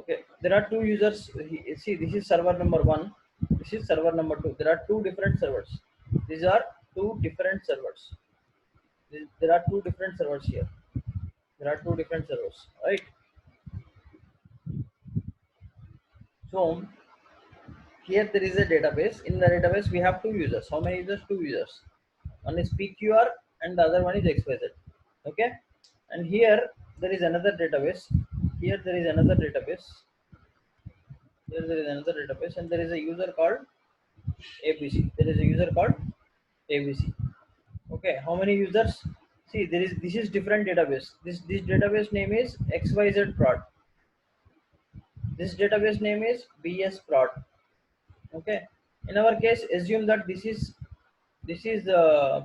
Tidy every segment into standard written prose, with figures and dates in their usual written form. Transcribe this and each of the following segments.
Okay, there are two users. See, this is server number one. This is server number two. There are two different servers. These are two different servers. There are two different servers here. There are two different servers, right? So here there is a database. In the database, we have two users. How many users? Two users. One is PQR and the other one is XYZ. Okay, and here there is another database. Here there is another database. Here there is another database, and there is a user called ABC. There is a user called ABC. Okay, how many users? See, this is different database. This database name is XYZ prod. This database name is BS prod. Okay, in our case, assume that this is ICICI.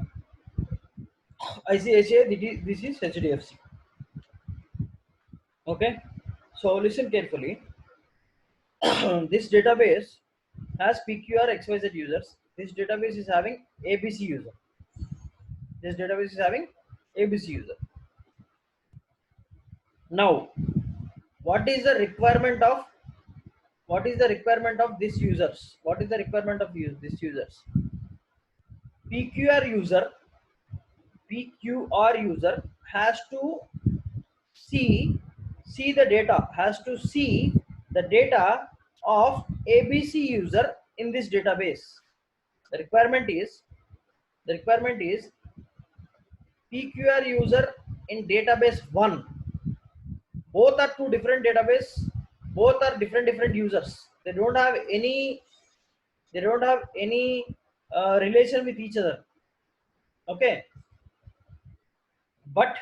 This is HDFC. Okay, so listen carefully. This database has PQR XYZ users. This database is having ABC user. This database is having ABC user. Now, what is the requirement of these users? What is the requirement of these users? PQR user PQR user has to see the data, has to see the data of ABC user in this database. The requirement is PQR user in database 1. Both are two different database, both are different users. They don't have any relation with each other. Okay, but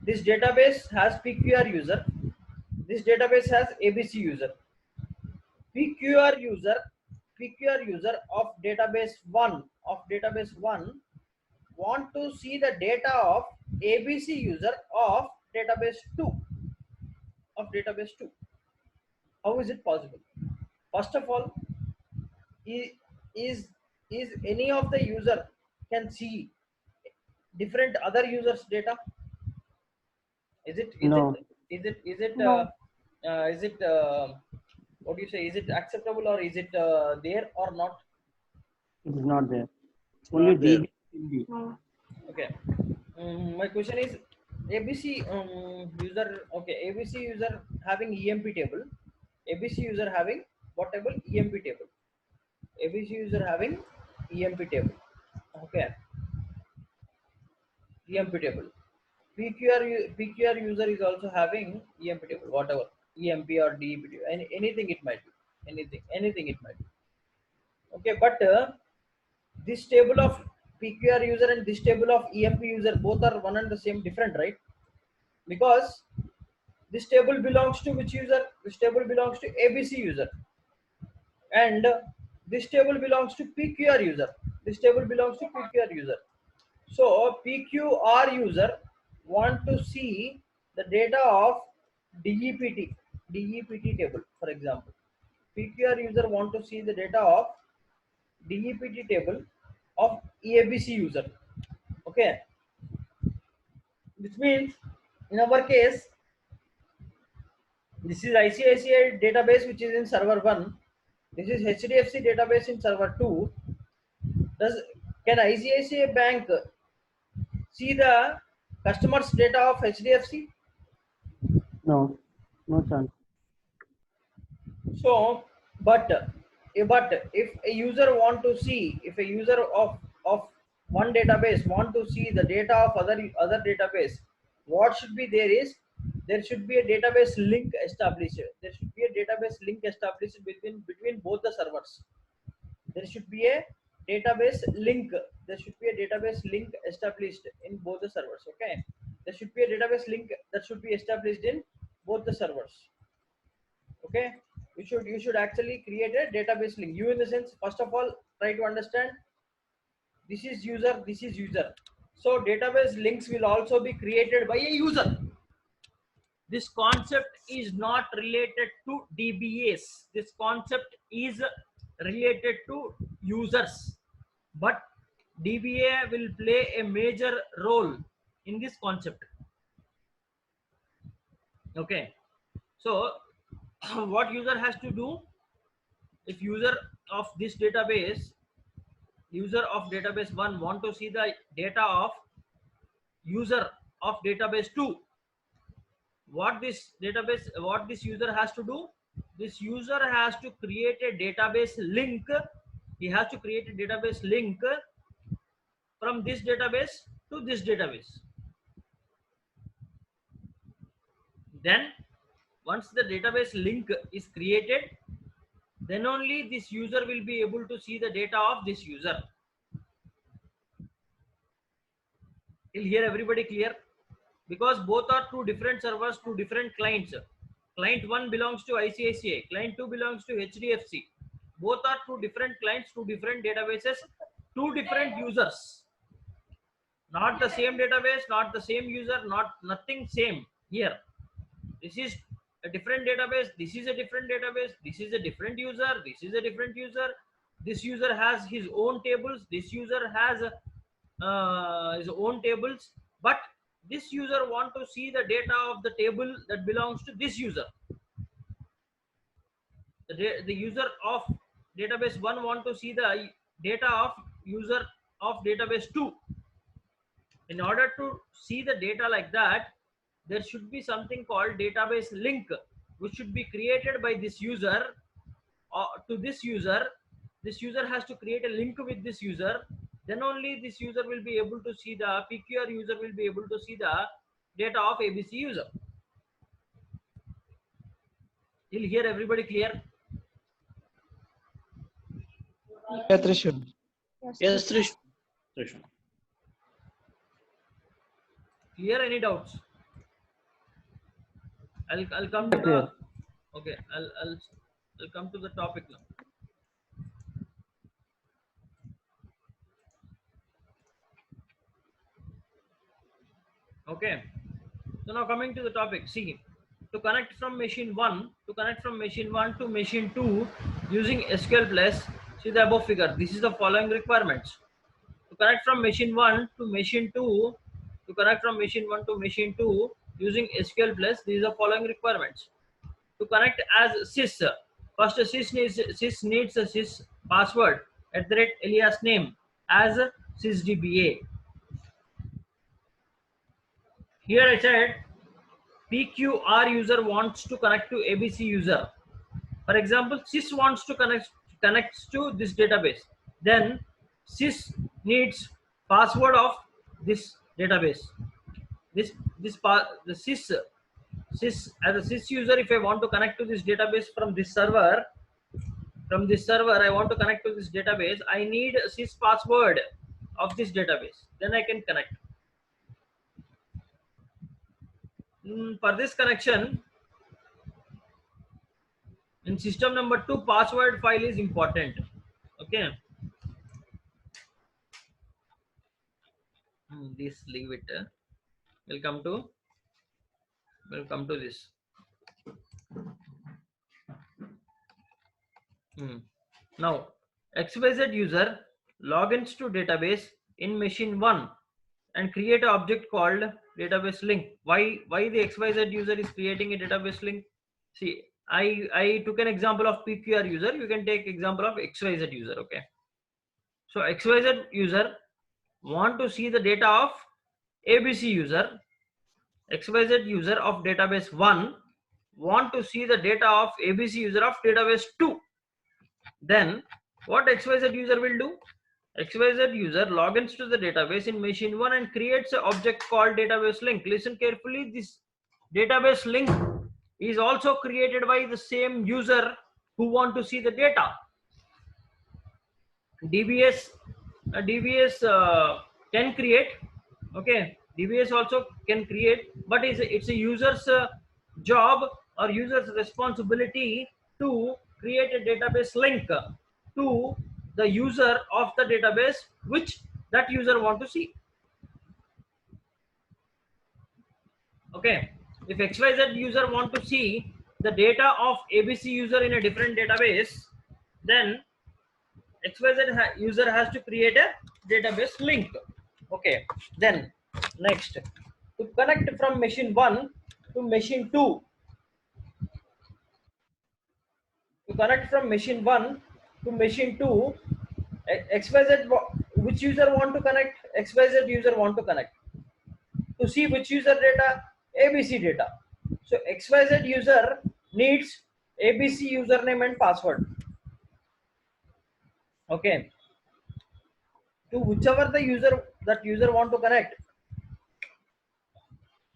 this database has PQR user, this database has ABC user. PQR user of database 1 want to see the data of ABC user of database 2. How is it possible? First of all, is any of the user can see different other users data? Is it No. No. what do you say, is it acceptable, or is it there or not? It is not there. Only Not there. DB will be. No. Okay. My question is ABC user. Okay, ABC user having EMP table. ABC user having what table? EMP table. ABC user having EMP table. Okay. EMP table. PQR user is also having EMP table. Whatever, EMP or DEP table, anything it might be. Anything it might be. Okay, but this table of PQR user and this table of EMP user both are one and the same, different, right? Because this table belongs to which user? This table belongs to ABC user, and this table belongs to PQR user. This table belongs to PQR user. So PQR user want to see the data of DEPT table, for example. PQR user want to see the data of DEPT table of EABC user. Okay, which means in our case, this is ICICI database which is in server 1. This is HDFC database in server 2. Can ICICI bank see the customers data of HDFC? No, no chance. So, but if a user want to see, if a user of one database want to see the data of other database, what should be there is, there should be a database link established. There should be a database link established between both the servers. There should be a database link. There should be a database link established in both the servers. Okay, there should be a database link that should be established in both the servers. Okay, you should actually create a database link. You, in the sense, first of all, try to understand this is user, this is user. So database links will also be created by a user. This concept is not related to DBAs. This concept is related to users, but DBA will play a major role in this concept. Okay, so what user has to do, if user of this database, user of database 1 want to see the data of user of database 2, what this user has to do, this user has to create a database link. He has to create a database link from this database to this database. Then once the database link is created, then only this user will be able to see the data of this user. Till here everybody clear? Because both are two different servers, two different clients. Client 1 belongs to ICICI, client 2 belongs to HDFC. Both are two different clients, two different databases, two different users. Not the same database, not the same user, nothing same here. This is a different database, this is a different database, this is a different user, this is a different user. This user has his own tables, this user has his own tables, but this user want to see the data of the table that belongs to this user. The user of database 1 want to see the data of user of database 2. In order to see the data like that, there should be something called database link, which should be created by this user to this user. This user has to create a link with this user. Then only this user will be able to see the PQR user will be able to see the data of ABC user. Till here everybody clear? Yes, Trishu. Yes, Trish. Clear? Any doubts? I'll come to the okay. I'll come to the topic now. Okay. So now coming to the topic. See, to connect from machine 1 to machine 2 using SQL Plus, see the above figure. This is the following requirements. To connect from machine 1 to machine 2, using SQL Plus, these are following requirements. To connect as sys, first sys needs a sys password @alias name as sysdba. Here I said PQR user wants to connect to ABC user. For example, sys wants to connects to this database. Then sys needs password of this database. The sys as a sys user, if I want to connect to this database from this server, I want to connect to this database, I need a sys password of this database. Then I can connect. For this connection, in system number 2, password file is important. Okay. This leave it. We'll come to this. Now, XYZ user logins to database in machine 1 and create an object called database link. Why the XYZ user is creating a database link? See, I took an example of PQR user. You can take example of XYZ user. Okay. So XYZ user want to see the data of ABC user. XYZ user of database 1 want to see the data of ABC user of database 2. Then what XYZ user will do? XYZ user logins to the database in machine 1 and creates an object called database link. Listen carefully, this database link is also created by the same user who want to see the data. DBS can create, okay, DBS also can create, but it's a user's job or user's responsibility to create a database link to the user of the database which that user want to see. Okay, if XYZ user want to see the data of ABC user in a different database, then XYZ user has to create a database link. Okay, then next, to connect from machine 1 to machine 2, connect from machine 1 to machine 2, XYZ, which user want to connect? XYZ user want to connect. To see which user data? ABC data. So XYZ user needs ABC username and password. Okay. To whichever the user that user want to connect.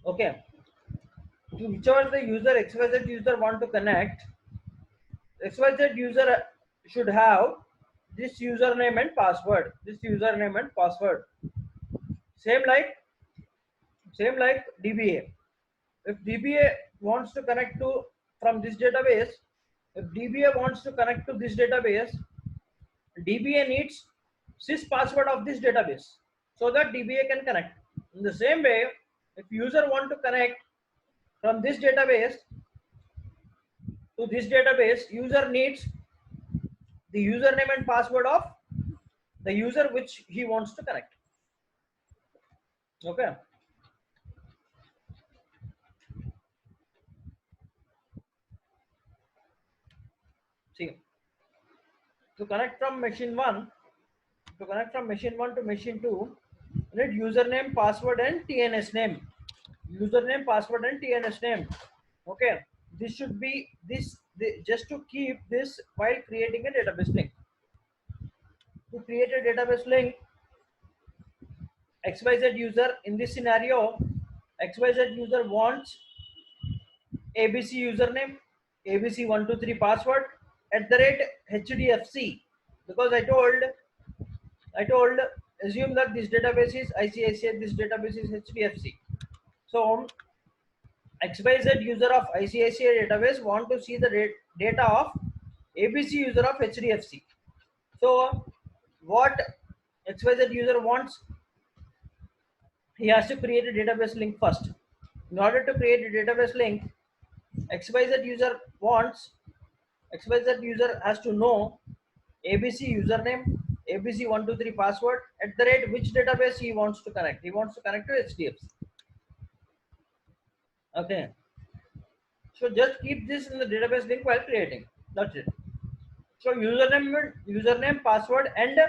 Okay. To whichever the user XYZ user want to connect, XYZ user should have this username and password. This username and password. Same like DBA. If DBA wants to connect to from this database, if DBA wants to connect to this database, DBA needs sys password of this database so that DBA can connect. In the same way, if user want to connect from this database to this database, user needs the username and password of the user which he wants to connect. Okay. See, to connect from machine 1 to machine 2, you need username, password and TNS name. Username, password and TNS name. Okay, this should be just to keep this while creating a database link. To create a database link, XYZ user, in this scenario, XYZ user wants ABC username, ABC123 password @HDFC, because I told assume that this database is ICICI, this database is HDFC. So XYZ user of ICICI database want to see the data of ABC user of HDFC. So what XYZ user wants, he has to create a database link first. In order to create a database link, XYZ user has to know ABC username, ABC123 password @ which database he wants to connect. He wants to connect to HDFC. Okay. So just keep this in the database link while creating. That's it. So username, password, and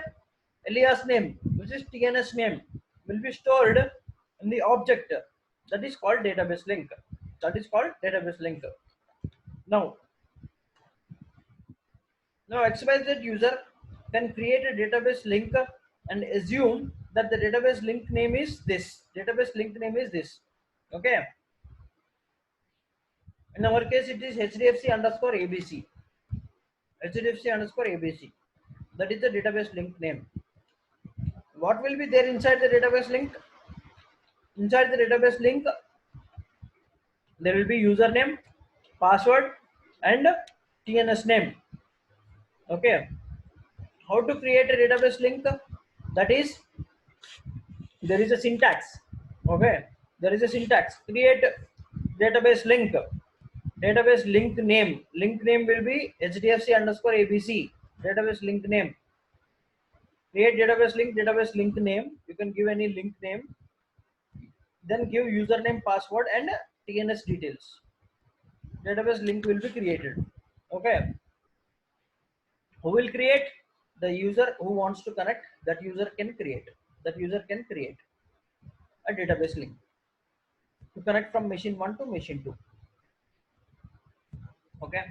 alias name, which is TNS name, will be stored in the object that is called database link. Now XYZ user can create a database link and assume that the database link name is this. Okay. In our case, it is HDFC_ABC. HDFC_ABC. That is the database link name. What will be there inside the database link? Inside the database link, there will be username, password, and TNS name. Okay. How to create a database link? That is, there is a syntax. Okay. There is a syntax. Create database link. Database link name. Link name will be HDFC_ABC. Database link name. Create database link name. You can give any link name. Then give username, password, and TNS details. Database link will be created. Okay. Who will create? The user who wants to connect. That user can create a database link to connect from machine 1 to machine 2. Okay.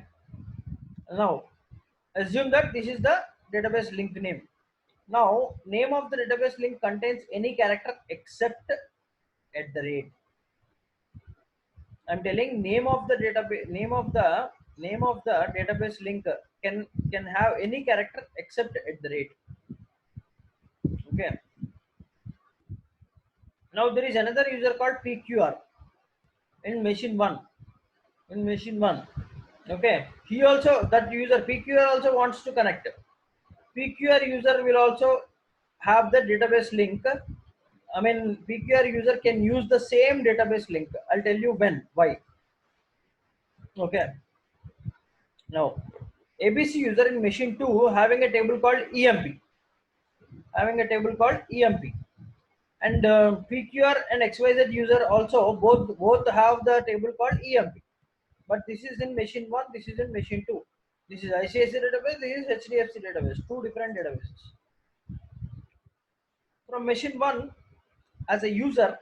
Now assume that this is the database link name. Now name of the database link contains any character except @. I'm telling name of the database link can have any character except @. Okay. Now there is another user called PQR in machine 1. Okay. That user PQR also wants to connect. PQR user will also have the database link. I mean, PQR user can use the same database link. I'll tell you why. Okay. Now, ABC user in machine 2 having a table called EMP. And PQR and XYZ user also both have the table called EMP. But this is in machine 1, this is in machine 2. This is ICICI database, this is HDFC database, two different databases. From machine 1, as a user,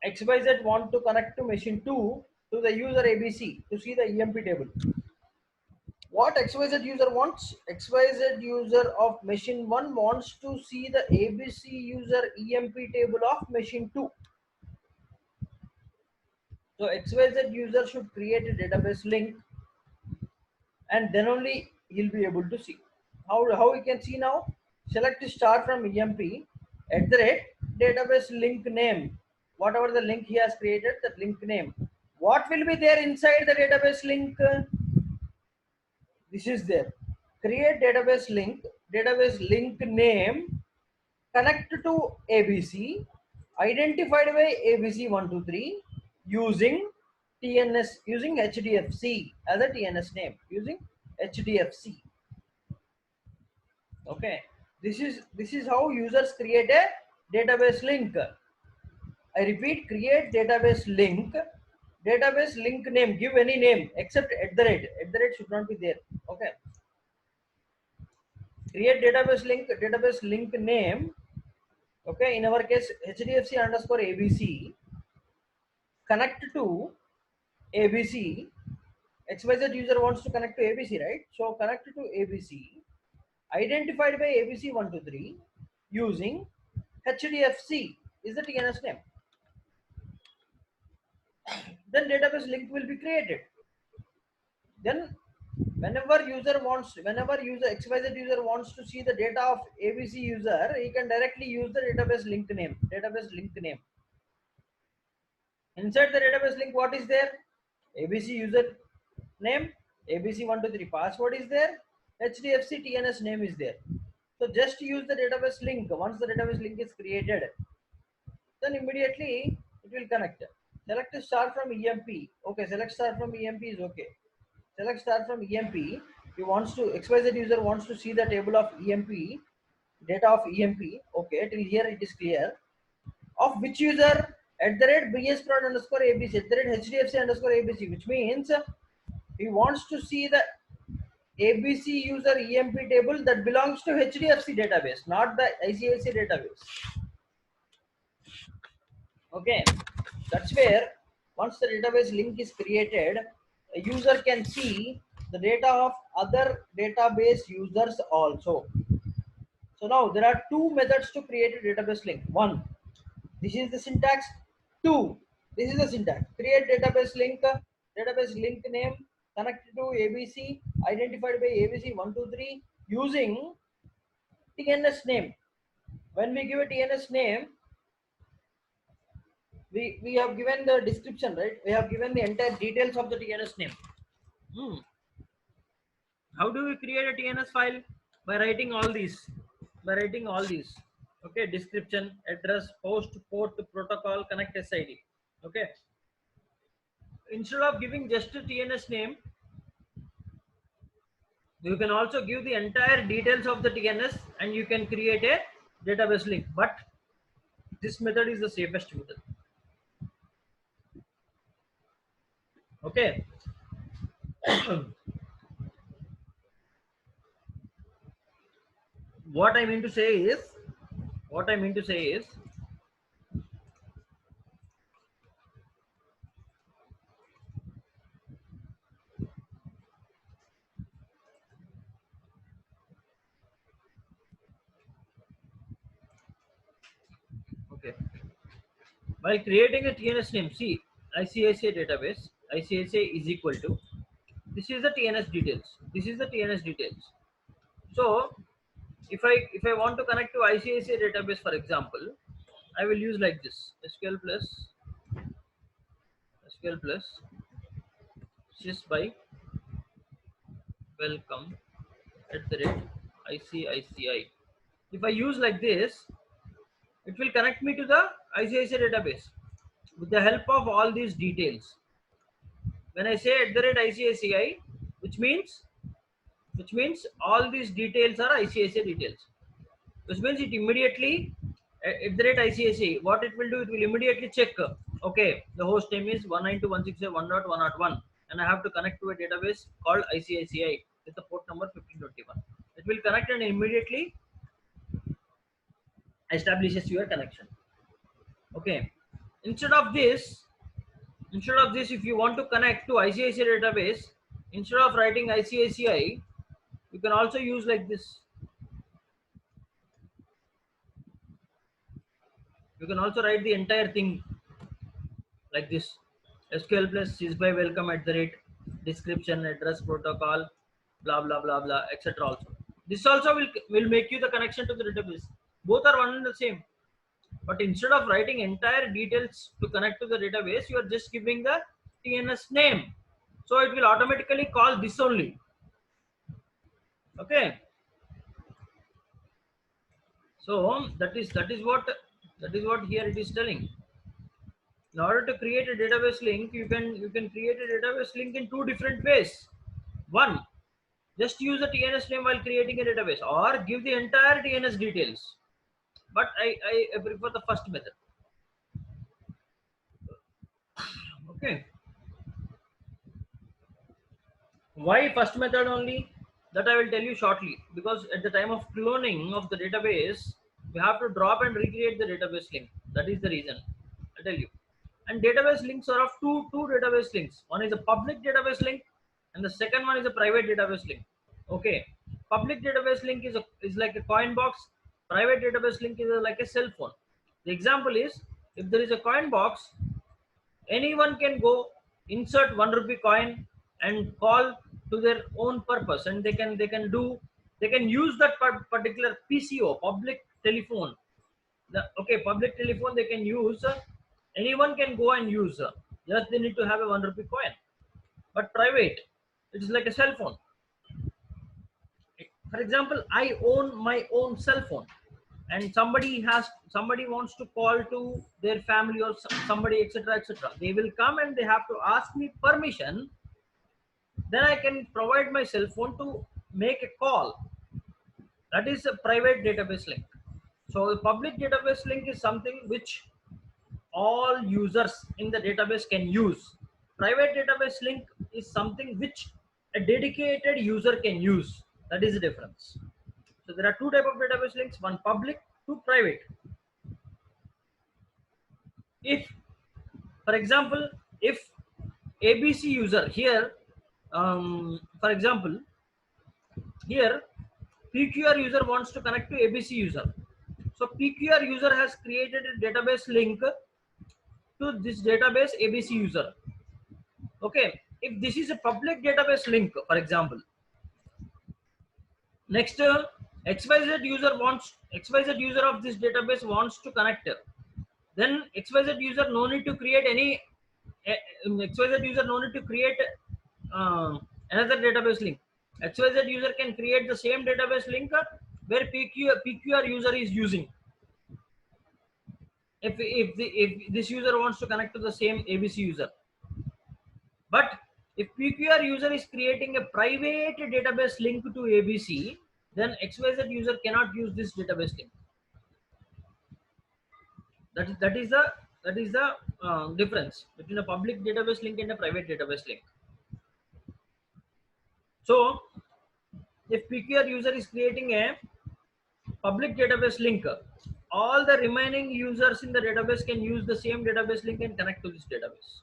XYZ want to connect to machine 2 to the user ABC to see the EMP table. What XYZ user wants? XYZ user of machine 1 wants to see the ABC user EMP table of machine 2. So XYZ user should create a database link, and then only he'll be able to see. How we can see now? Select star from EMP at the rate database link name. Whatever the link he has created, that link name. What will be there inside the database link? This is there. Create database link name, connect to ABC, identified by ABC123 using TNS, using HDFC as a TNS name, using HDFC. Okay, this is how users create a database link. I repeat, create database link name, give any name except at the rate should not be there. Okay, create database link name. Okay, in our case HDFC underscore ABC, connect to ABC. XYZ user wants to connect to ABC, right? So connect to ABC, identified by ABC123 using HDFC is the TNS name. Then database link will be created. Then whenever XYZ user wants to see the data of ABC user, he can directly use the database link name. Inside the database link, what is there? ABC user name, ABC123 password is there, HDFC TNS name is there. So just use the database link. Once the database link is created, then immediately it will connect. Select star from EMP. Okay, select star from EMP is okay. Select star from EMP. XYZ user wants to see the table of EMP, data of EMP. Okay, till here it is clear. Of which user? At the rate BSprod underscore ABC, at the rate HDFC underscore ABC, which means he wants to see the ABC user EMP table that belongs to HDFC database, not the ICICI database. Okay, that's where once the database link is created, a user can see the data of other database users also. So now there are two methods to create a database link. One, this is the syntax. Two, this is the syntax. Create database link name, connected to ABC, identified by ABC123 using TNS name. When we give a TNS name, we have given the description, right? We have given the entire details of the TNS name. How do we create a TNS file? By writing all these. Okay, description, address, host, port, protocol, connect SID. Okay. Instead of giving just a TNS name, you can also give the entire details of the TNS and you can create a database link. But this method is the safest method. Okay. What I mean to say is okay, while creating a TNS name, see ICICI database, ICICI is equal to, this is the TNS details. So if I want to connect to ICICI database, for example, I will use like this: SQL plus sys by welcome at the rate ICICI. If I use like this, it will connect me to the ICICI database with the help of all these details. When I say at the rate ICICI, which means all these details are ICICI details. Which means it immediately at the rate ICICI, what it will do, it will immediately check. Okay, the host name is 192.168.1.101 and I have to connect to a database called ICICI with the port number 1521. It will connect and immediately establishes your connection. Okay. Instead of this, if you want to connect to ICICI database, instead of writing ICICI, you can also use like this. You can also write the entire thing like this: SQL plus sysby welcome at the rate, description, address, protocol, blah blah blah blah, etc. Also, this also will make you the connection to the database. Both are one and the same. But instead of writing entire details to connect to the database, you are just giving the TNS name. So it will automatically call this only. Okay. So that is what here it is telling. In order to create a database link, you can create a database link in two different ways. One, just use the TNS name while creating a database, or give the entire TNS details. But I prefer the first method. Okay. Why first method only? That I will tell you shortly, because at the time of cloning of the database, we have to drop and recreate the database link. That is the reason. I tell you. And database links are of two database links. One is a public database link, and the second one is a private database link. Okay. Public database link is like a coin box. Private database link is like a cell phone. The example is, if there is a coin box, anyone can go insert 1 rupee coin and call to their own purpose, and they can use that particular PCO, public telephone. Okay, public telephone they can use. Anyone can go and use. Just they need to have a 1 rupee coin. But private, it is like a cell phone. For example, I own my own cell phone, and somebody wants to call to their family or somebody, etc., etc. They will come and they have to ask me permission. Then I can provide my cell phone to make a call. That is a private database link. So the public database link is something which all users in the database can use. Private database link is something which a dedicated user can use. That is the difference. So there are two types of database links: one public, two private. If, for example, if ABC user here, for example, here PQR user wants to connect to ABC user. So PQR user has created a database link to this database ABC user. Okay, if this is a public database link, for example, next XYZ user of this database wants to connect, then XYZ user no need to create any XYZ user no need to create another database link. XYZ user can create the same database link where PQR user is using. If this user wants to connect to the same ABC user. But if PQR user is creating a private database link to ABC, then XYZ user cannot use this database link. That is the difference between a public database link and a private database link. So if PQR user is creating a public database link, all the remaining users in the database can use the same database link and connect to this database.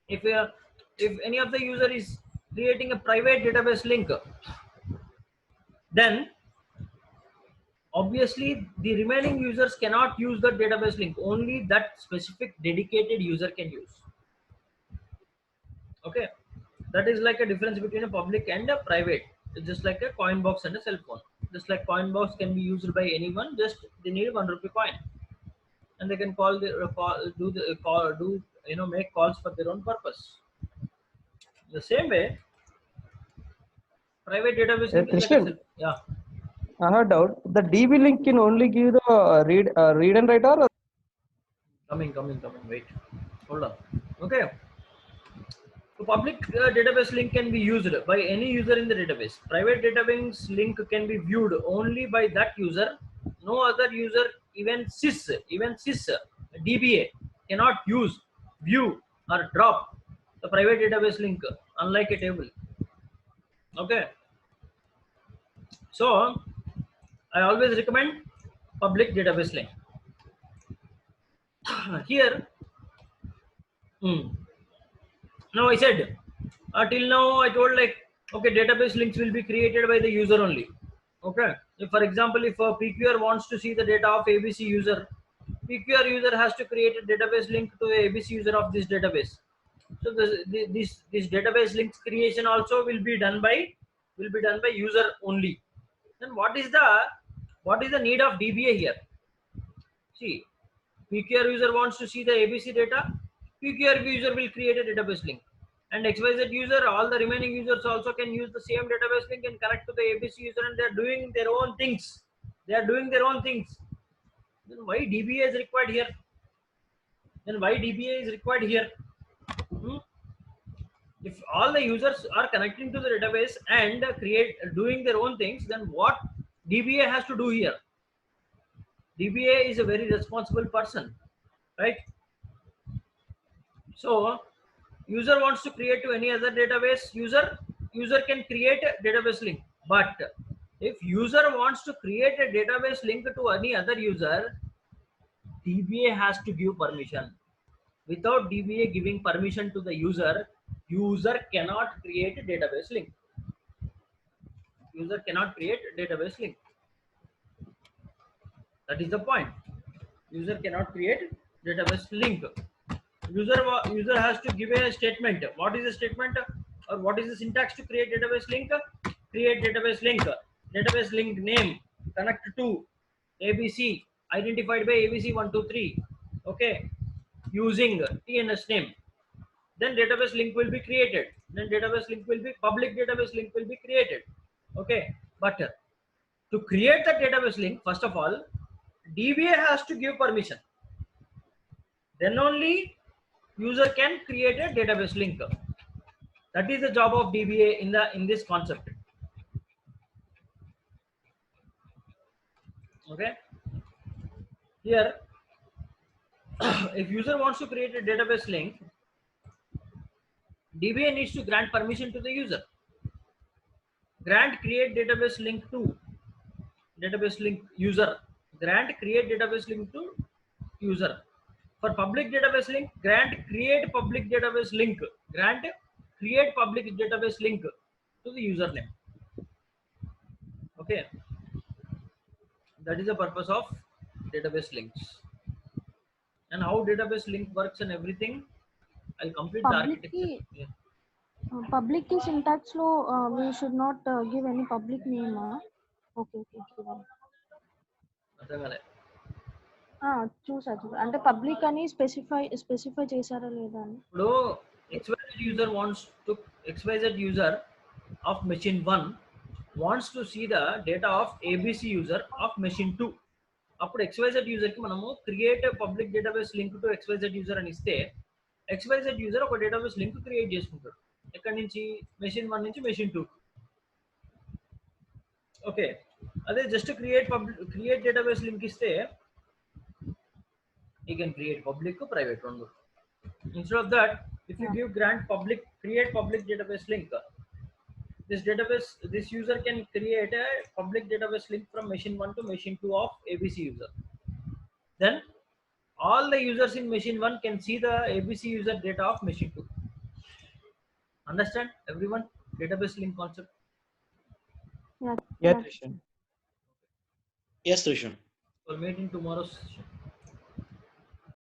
If any of the user is creating a private database link, then obviously the remaining users cannot use the database link. Only that specific dedicated user can use. Okay, that is like a difference between a public and a private. It's just like a coin box and a cell phone. Just like coin box can be used by anyone, just they need 1 rupee coin, and they can make calls for their own purpose. The same way, private database link is like a, yeah. I have a doubt. The DB link can only give the read and write, or Coming. Wait, hold on. Okay. So public database link can be used by any user in the database. Private database link can be viewed only by that user. No other user, even sys DBA, cannot view or drop the private database link, unlike a table. Okay, so I always recommend public database link. Here, now I said, till now I told like, okay, database links will be created by the user only. Okay, if for example, if a PQR wants to see the data of ABC user, PQR user has to create a database link to the ABC user of this database. So this database links creation also will be done by user only. Then what is the need of DBA here? See, PQR user wants to see the ABC data. PQR user will create a database link, and XYZ user, all the remaining users also can use the same database link and connect to the ABC user, and they are doing their own things. Then why DBA is required here? Hmm? If all the users are connecting to the database and doing their own things, then what DBA has to do here? DBA is a very responsible person, right? So user wants to create to any other database, user can create a database link. But if user wants to create a database link to any other user, DBA has to give permission. Without DBA giving permission to the user cannot create a database link. User cannot create a database link. That is the point. User cannot create database link. User has to give a statement. What is the statement, or what is the syntax to create database link? Create database link. Database link name connect to ABC identified by ABC123. Okay, using TNS name. Then database link will be created. Then public database link will be created. Okay, but to create the database link, first of all, DBA has to give permission. Then only user can create a database link. That is the job of DBA in this concept. Okay. Here, if user wants to create a database link, DBA needs to grant permission to the user. Grant create database link to database link user. Grant create database link to user. For public database link, grant create public database link. Grant create public database link to the username. Okay, that is the purpose of database links. And how database link works and everything, I'll complete the architecture. Yeah. Public key syntax lo we should not give any public name. Okay. చూసా అంటే public అని specify చేశారా లేదా అని. ఇప్పుడు XYZ user of machine 1 wants to see the data of ABC user of machine 2. అప్పుడు XYZ user కి మనము create public database link to XYZ user అని ఇస్తే XYZ user ఒక డేటాబేస్ లింక్ క్రియేట్ చేసుకుంటాడు. ఎక్కడి నుంచి? మెషిన్ 1 నుంచి మెషిన్ 2. ఓకే, అదే జస్ట్ క్రియేట్ డేటాబేస్ లింక్ ఇస్తే you can create public or private one. Instead of that, if you give create public database link, this user can create a public database link from machine 1 to machine 2 of ABC user. Then all the users in machine 1 can see the ABC user data of machine 2. Understand everyone database link concept? Yeah, Trishan. Yes, Trishan. We'll meet in tomorrow's session.